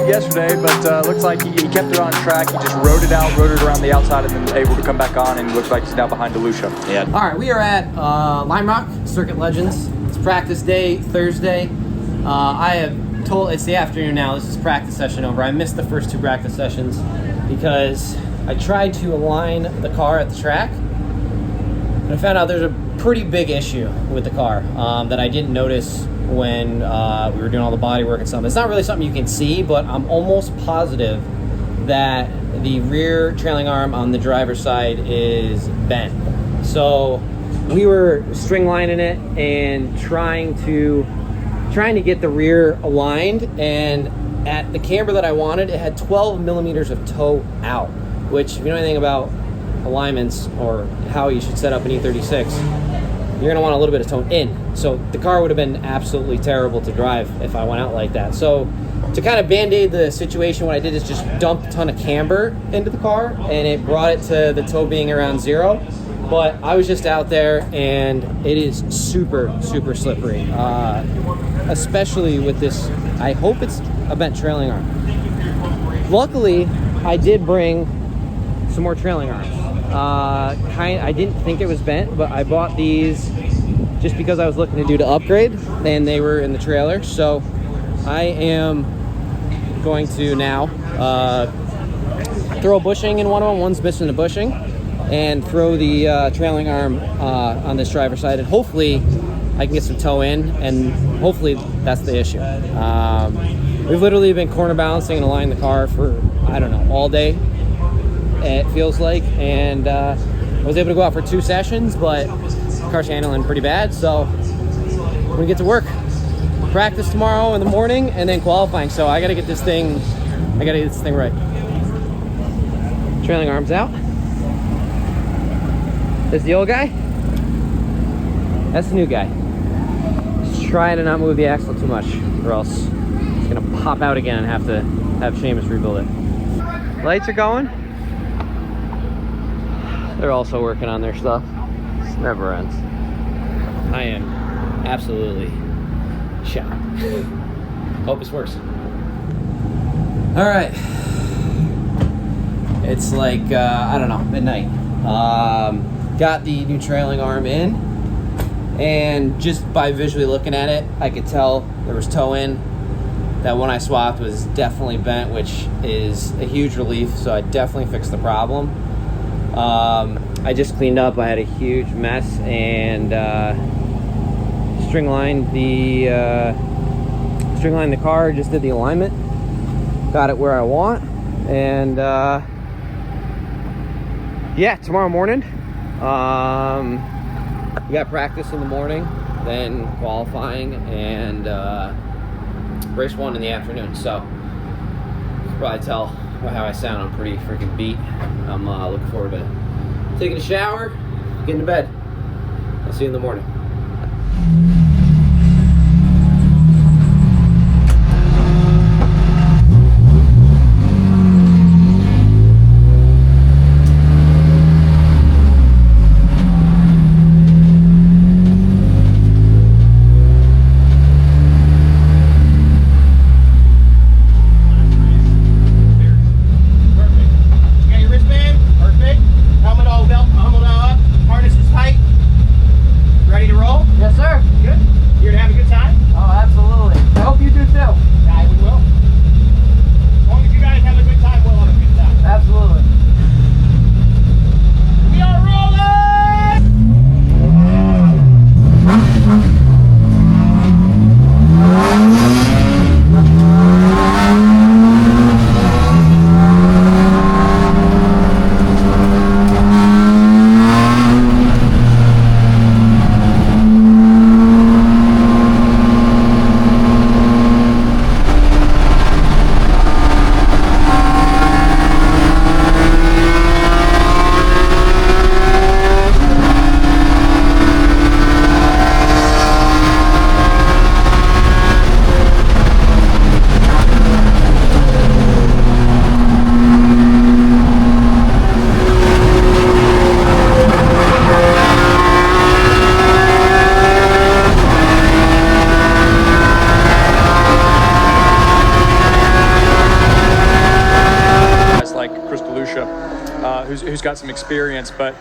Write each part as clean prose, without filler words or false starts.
yesterday, but looks like he kept it on track. He just rode it around the outside, and then able to come back on, and looks like he's now behind DeLucia. Yeah. All right, we are at Lime Rock Circuit Legends. It's practice day, Thursday. It's the afternoon now. This is practice session over. I missed the first 2 practice sessions because I tried to align the car at the track, and I found out there's a pretty big issue with the car that I didn't notice when we were doing all the body work and stuff. It's not really something you can see, but I'm almost positive that the rear trailing arm on the driver's side is bent. So we were string lining it and trying to get the rear aligned, and at the camber that I wanted, it had 12 millimeters of toe out, which, if you know anything about alignments or how you should set up an E36, you're gonna want a little bit of toe in. So the car would have been absolutely terrible to drive if I went out like that. So to kind of band-aid the situation, what I did is just dump a ton of camber into the car, and it brought it to the toe being around 0. But I was just out there, and it is super, super slippery, especially with this. I hope it's a bent trailing arm. Luckily, I did bring some more trailing arms. I didn't think it was bent, but I bought these just because I was looking to do to upgrade, and they were in the trailer. So I am going to now throw a bushing in one of them. One's missing a bushing, and throw the trailing arm on this driver's side, and hopefully I can get some toe in, and hopefully that's the issue. We've literally been corner balancing and aligning the car for, I don't know, all day, it feels like, and I was able to go out for 2 sessions, but the car's handling pretty bad, so we're gonna get to work. Practice tomorrow in the morning, and then qualifying, so I gotta get this thing right. Trailing arms out. This is the old guy. That's the new guy. Just try to not move the axle too much, or else it's gonna pop out again and have to have Seamus rebuild it. Lights are going. They're also working on their stuff. This never ends. I am absolutely shot. Hope this works. All right. It's like, I don't know, midnight. Got the new trailing arm in, and just by visually looking at it, I could tell there was toe in. That one I swapped was definitely bent, which is a huge relief, so I definitely fixed the problem. I just cleaned up. I had a huge mess, and string lined the car, just did the alignment, got it where I want, and yeah, tomorrow morning we got practice in the morning, then qualifying, and race 1 in the afternoon. So you can probably tell by how I sound, I'm pretty freaking beat. I'm looking forward to taking a shower, getting to bed. I'll see you in the morning. Yes, sir. Good. who's got some experience. But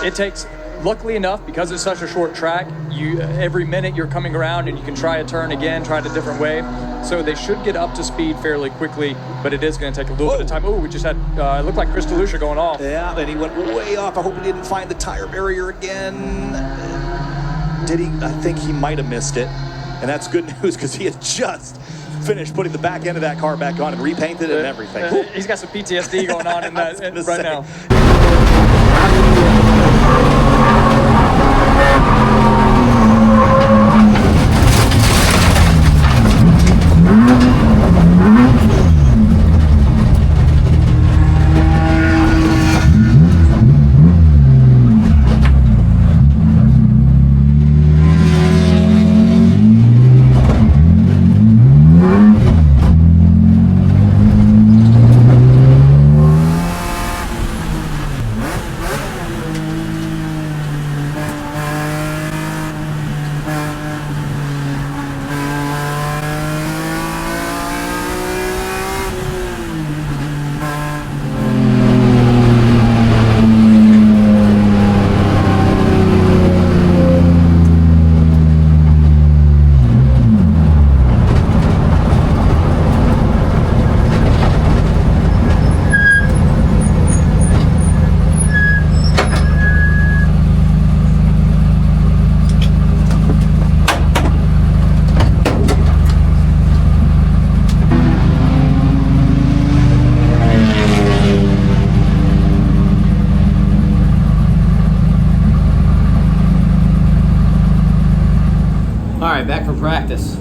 it takes, luckily enough, because it's such a short track, every minute you're coming around and you can try a turn again, try it a different way. So they should get up to speed fairly quickly, but it is going to take a little bit of time. Oh, we just had, it looked like Chris DeLucia going off. Yeah, and he went way off. I hope he didn't find the tire barrier again. Did he? I think he might have missed it. And that's good news because he had just finished putting the back end of that car back on and repainted it and everything. He's got some PTSD going on in that right now. Alright, back from practice.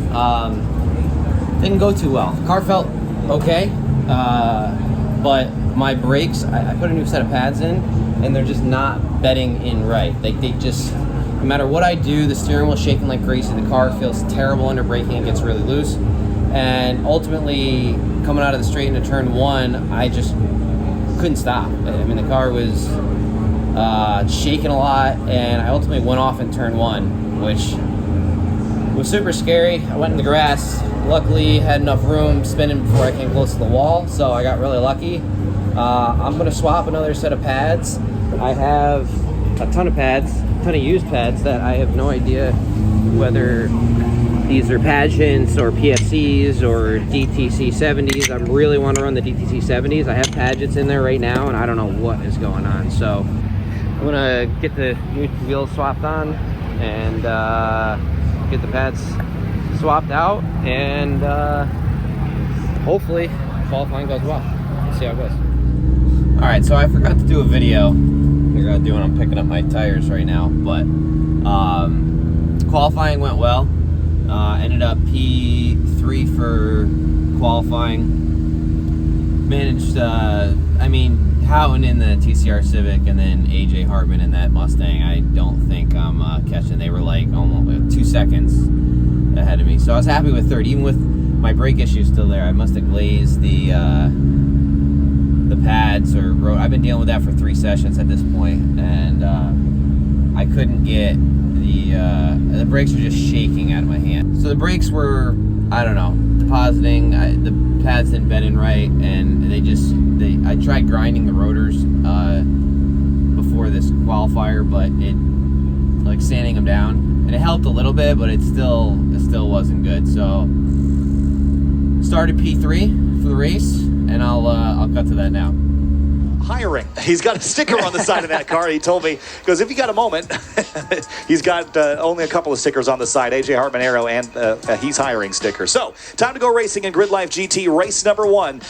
Didn't go too well. Car felt okay, but my brakes, I put a new set of pads in, and they're just not bedding in right. They just, no matter what I do, the steering wheel's shaking like crazy, the car feels terrible under braking, it gets really loose, and ultimately, coming out of the straight into turn one, I just couldn't stop. I mean, the car was shaking a lot, and I ultimately went off in turn one, which was super scary. I went in the grass. Luckily, had enough room spinning before I came close to the wall, so I got really lucky. I'm going to swap another set of pads. I have a ton of pads, a ton of used pads that I have no idea whether these are Pageants or PFCs or DTC 70s. I really want to run the DTC 70s. I have Pageants in there right now, and I don't know what is going on. So I'm going to get the new wheels swapped on and get the pads swapped out, and hopefully qualifying goes well. Let's see how it goes. Alright, so I forgot to do a video. Figure out doing, I'm picking up my tires right now, but qualifying went well. Ended up P3 for qualifying. Managed, I mean, Houghton in the TCR Civic and then AJ Hartman in that Mustang, I don't think I'm catching. They were like almost 2 seconds ahead of me. So I was happy with third, even with my brake issues still there. I must have glazed the pads or road. I've been dealing with that for 3 sessions at this point, and I couldn't get the brakes were just shaking out of my hand. So the brakes were, I don't know, depositing. The pads didn't bend in right, and I tried grinding the rotors before this qualifier, but it, like sanding them down, and it helped a little bit, but it still wasn't good. So started P3 for the race, and I'll cut to that now. Hiring. He's got a sticker on the side of that car. He told me, because if you got a moment, he's got only a couple of stickers on the side, AJ Hartman Aero, and he's hiring stickers. So, time to go racing in GridLife GT, race number 1.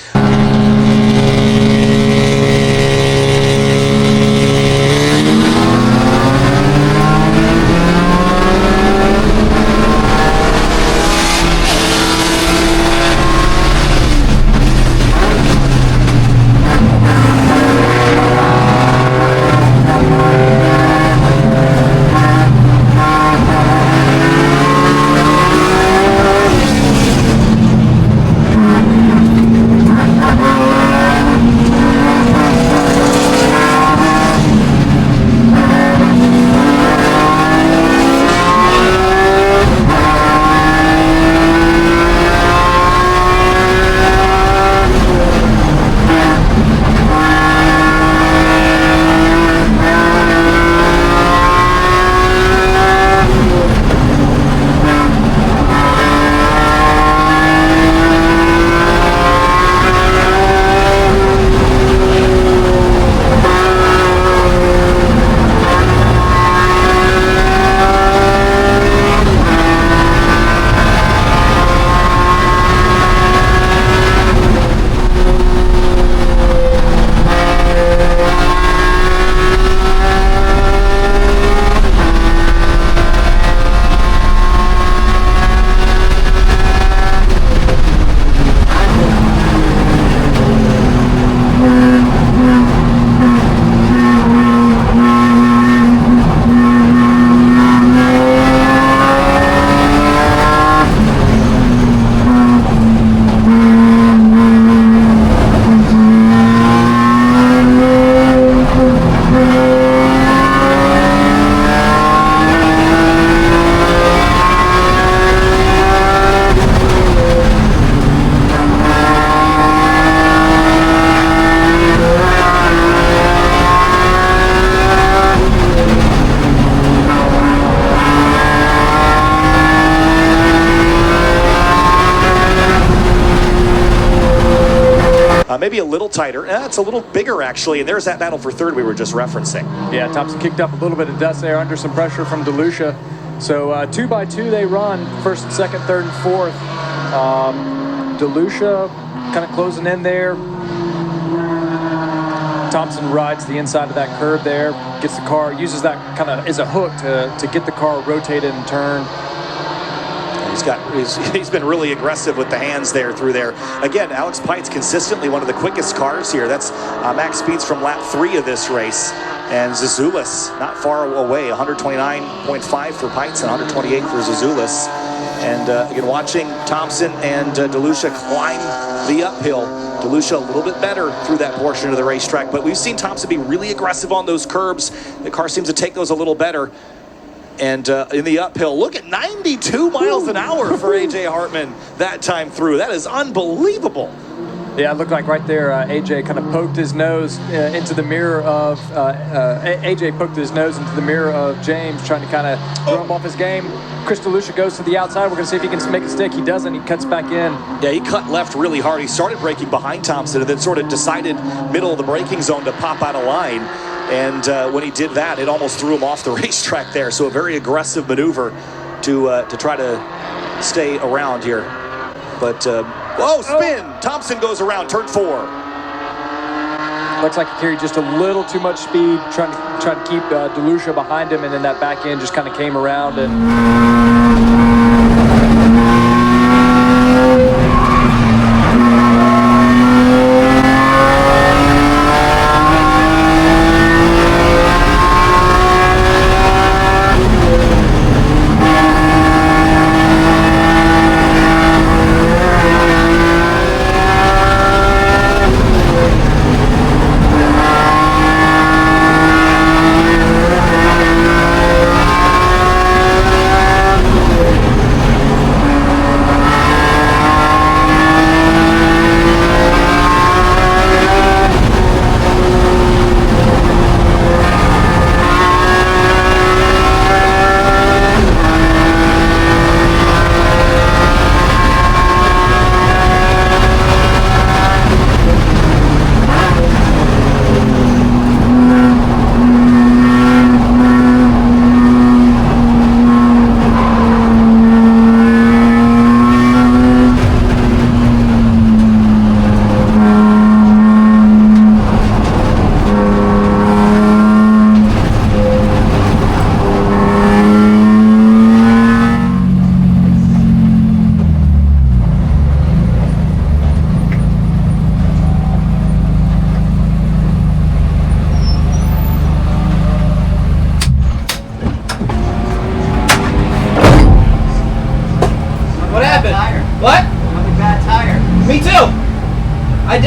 maybe a little tighter. It's a little bigger, actually, and there's that battle for third we were just referencing. Yeah, Thompson kicked up a little bit of dust there under some pressure from DeLucia. So 2 by 2 they run, first and second, third and fourth. DeLucia kind of closing in there. Thompson rides the inside of that curb there, gets the car, uses that kind of as a hook to get the car rotated and turned. He's been really aggressive with the hands there through there. Again, Alex Pite's consistently one of the quickest cars here. That's max speeds from lap 3 of this race. And Zazoulis not far away, 129.5 for Pites and 128 for Zazoulis. And again, watching Thompson and DeLucia climb the uphill. DeLucia a little bit better through that portion of the racetrack, but we've seen Thompson be really aggressive on those curbs. The car seems to take those a little better. And in the uphill, look at 92 miles an hour for A.J. Hartman that time through. That is unbelievable. Yeah, it looked like right there, A.J. kind of poked his nose into the mirror of, A.J. poked his nose into the mirror of James, trying to kind of throw him off his game. Chris DeLucia goes to the outside. We're going to see if he can make a stick. He doesn't. He cuts back in. Yeah, he cut left really hard. He started braking behind Thompson and then sort of decided middle of the braking zone to pop out of line. And when he did that, it almost threw him off the racetrack there. So a very aggressive maneuver to try to stay around here. But, spin! Thompson goes around, turn 4. Looks like he carried just a little too much speed, trying to keep DeLucia behind him, and then that back end just kind of came around and...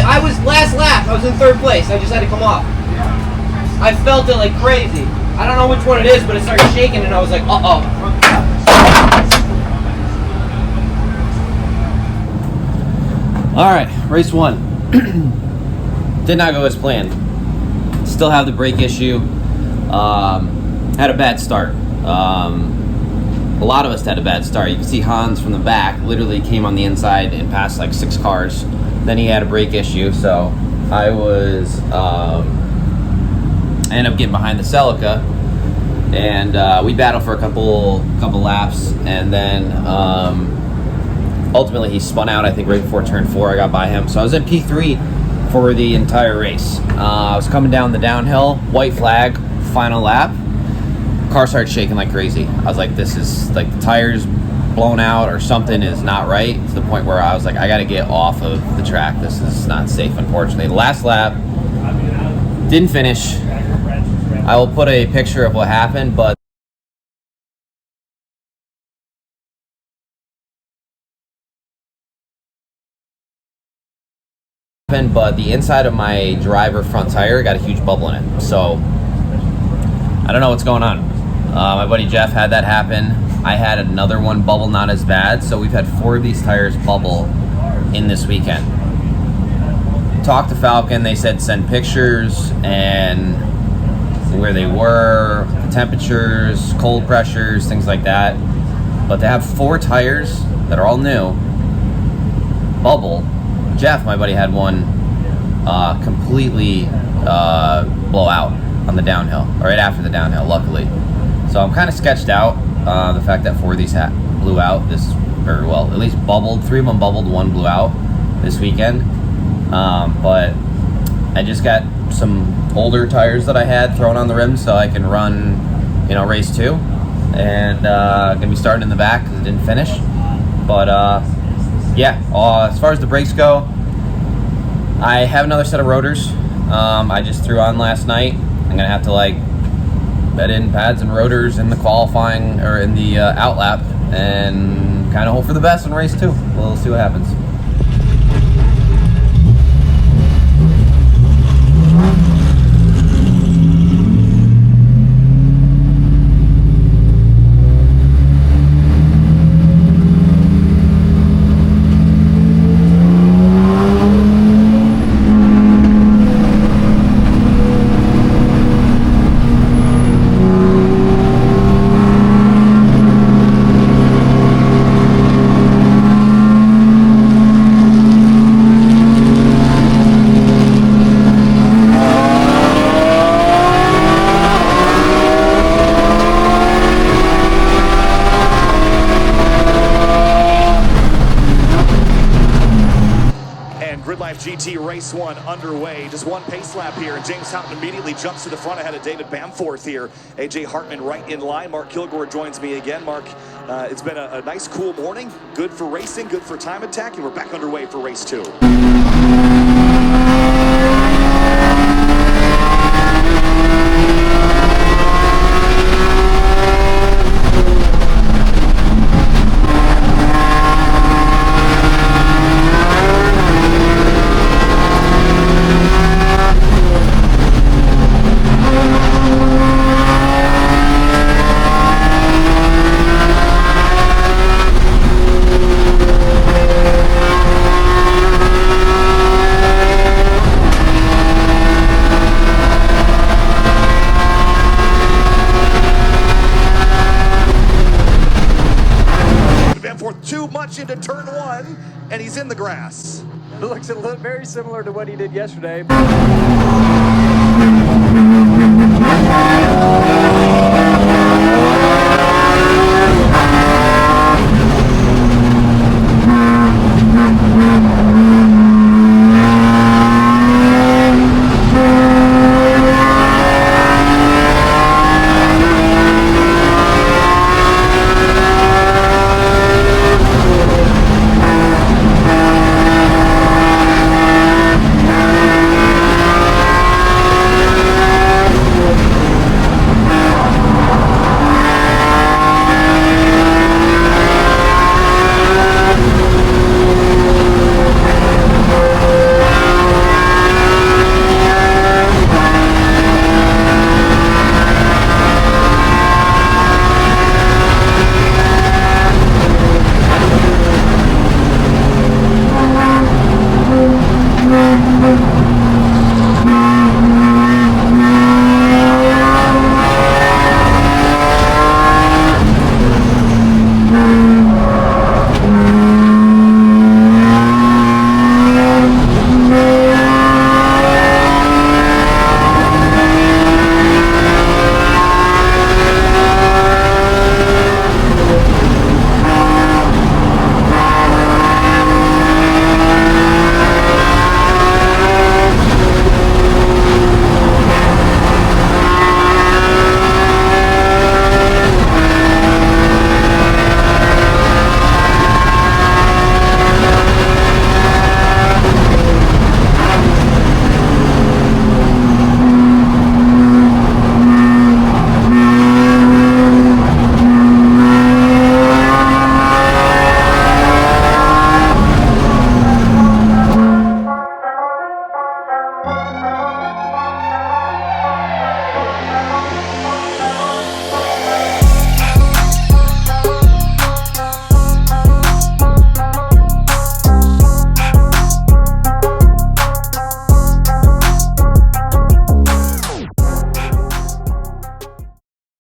I was last lap. I was in third place. I just had to come off. I felt it like crazy. I don't know which one it is, but it started shaking, and I was like, uh-oh. All right, race 1. Did not go as planned. Still have the brake issue. Had a bad start. A lot of us had a bad start. You can see Hans from the back literally came on the inside and passed like 6 cars. Then he had a brake issue, so I was ended up getting behind the Celica, and we battled for a couple laps, and then ultimately he spun out. I think right before turn 4, I got by him, so I was in P3 for the entire race. I was coming down the downhill, white flag, final lap. Car started shaking like crazy. I was like, this is like the tires blown out or something is not right, to the point where I was like, I gotta get off of the track. This is not safe, unfortunately. The last lap, didn't finish. I will put a picture of what happened, but the inside of my driver front tire got a huge bubble in it. So I don't know what's going on. My buddy Jeff had that happen. I had another one bubble, not as bad. So we've had 4 of these tires bubble in this weekend. Talked to Falcon. They said send pictures and where they were, the temperatures, cold pressures, things like that. But to have 4 tires that are all new bubble. Jeff, my buddy, had one completely blow out on the downhill, right after the downhill, luckily. So I'm kind of sketched out. The fact that 4 of these blew out this, or well, at least bubbled. 3 of them bubbled, 1 blew out this weekend. But I just got some older tires that I had thrown on the rims so I can run, race 2. And gonna be starting in the back because it didn't finish. But yeah, as far as the brakes go, I have another set of rotors. I just threw on last night. I'm gonna have to bed in pads and rotors in the qualifying or in the outlap and kind of hope for the best in race 2. We'll see what happens. GridLife GT Race 1 underway. Just one pace lap here, and James Houghton immediately jumps to the front ahead of David Bamforth here. AJ Hartman right in line. Mark Kilgore joins me again. Mark, it's been a nice, cool morning. Good for racing, good for time attack, and we're back underway for race 2. Too much into turn 1, and he's in the grass. It looks very similar to what he did yesterday.